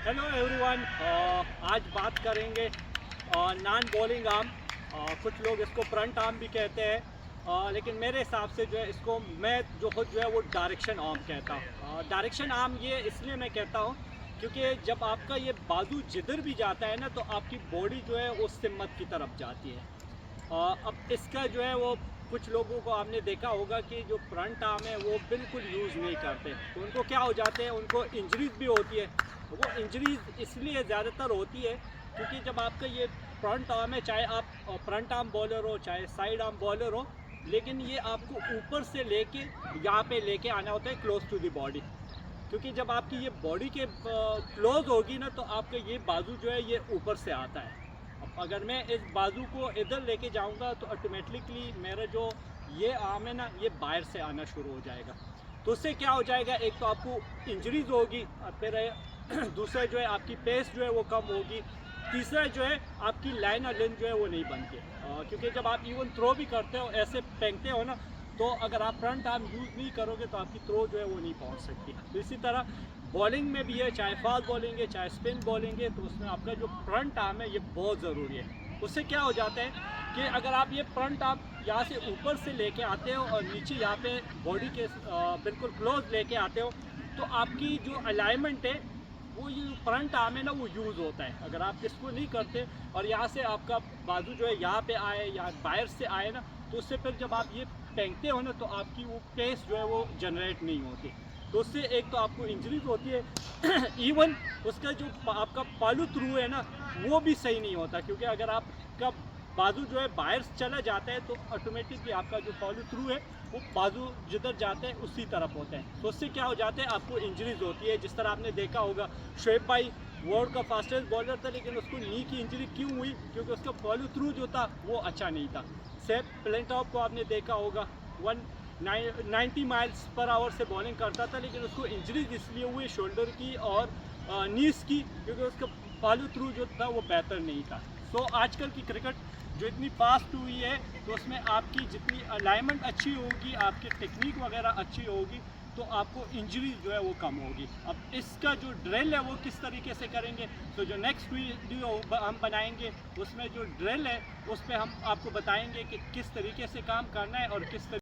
Hello everyone. आज बात करेंगे नॉन बॉलिंग आर्म। कुछ लोग इसको फ्रंट आर्म भी कहते हैं, लेकिन मेरे हिसाब से जो है इसको मैं जो है वो डायरेक्शन आर्म कहता हूँ। डायरेक्शन आर्म ये इसलिए मैं कहता हूँ क्योंकि जब आपका ये बाजू जिधर भी जाता है ना, तो आपकी बॉडी जो है वो सिमत की तरफ जाती है। अब इसका जो है वो कुछ लोगों को आपने देखा होगा कि जो फ्रंट आर्म है वो बिल्कुल यूज़ नहीं करते, तो उनको क्या हो जाते हैं, उनको इंजरीज भी होती है। वो इंजरीज इसलिए ज़्यादातर होती है क्योंकि जब आपका ये फ्रंट आर्म है, चाहे आप फ्रंट आर्म बॉलर हो चाहे साइड आर्म बॉलर हो, लेकिन ये आपको ऊपर से लेके यहाँ पे लेके आना होता है क्लोज टू द बॉडी। क्योंकि जब आपकी ये बॉडी के क्लोज होगी ना, तो आपका ये बाजू जो है ये ऊपर से आता है। अब अगर मैं इस बाजू को इधर लेके जाऊंगा तो ऑटोमेटिकली मेरा जो ये आर्म है ना, ये बाहर से आना शुरू हो जाएगा। तो उससे क्या हो जाएगा, एक तो आपको इंजरीज होगी, फिर दूसरा जो है आपकी पेस जो है वो कम होगी, तीसरा जो है आपकी लाइन और लेंथ जो है वो नहीं बनती। क्योंकि जब आप इवन थ्रो भी करते हो, ऐसे फेंकते हो ना, तो अगर आप फ्रंट आर्म यूज़ नहीं करोगे तो आपकी थ्रो जो है वो नहीं पहुंच सकती। तो इसी तरह बॉलिंग में भी है, चाहे फास्ट बॉलिंग है चाहे स्पिन बॉलिंग है, तो उसमें आपका जो फ्रंट आर्म है ये बहुत ज़रूरी है। उससे क्या हो जाता है कि अगर आप ये फ्रंट आर्म यहाँ से ऊपर से लेके आते हो और नीचे यहाँ पे बॉडी के बिल्कुल क्लोज लेके आते हो, तो आपकी जो अलाइनमेंट है वो ये फ्रंट आर्म है ना वो यूज़ होता है। अगर आप इसको नहीं करते और यहाँ से आपका बाजू जो है यहाँ पे आए या बाहर से आए ना, तो उससे फिर जब आप ये फेंकते हो ना, तो आपकी वो पेस जो है वो जनरेट नहीं होती। तो उससे एक तो आपको इंजरीज होती है इवन उसका जो आपका पालू थ्रू है ना, वो भी सही नहीं होता। क्योंकि अगर आपका बाजू जो है बाहर चला जाता है तो ऑटोमेटिकली आपका जो फॉलो थ्रू है वो बाजू जिधर जाते हैं उसी तरफ होता है। तो उससे क्या हो जाता है, आपको इंजरीज होती है। जिस तरह आपने देखा होगा, शोएब भाई वर्ल्ड का फास्टेस्ट बॉलर था, लेकिन उसको नी की इंजरी क्यों हुई? क्योंकि उसका फॉलो थ्रू जो था वो अच्छा नहीं था। सेप प्लेटॉप को आपने देखा होगा, 90 माइल्स पर आवर से बॉलिंग करता था, लेकिन उसको इंजरीज इसलिए हुई शोल्डर की और नीस की, क्योंकि उसका फॉलो थ्रू जो था वो बेहतर नहीं था। सो आजकल की क्रिकेट जो इतनी फास्ट हुई है, तो उसमें आपकी जितनी अलाइनमेंट अच्छी होगी, आपकी टेक्निक वगैरह अच्छी होगी, तो आपको इंजरी जो है वो कम होगी। अब इसका जो ड्रिल है वो किस तरीके से करेंगे, तो जो नेक्स्ट वीडियो हम बनाएंगे उसमें जो ड्रिल है उस पर हम आपको बताएंगे कि किस तरीके से काम करना है और किस तरीके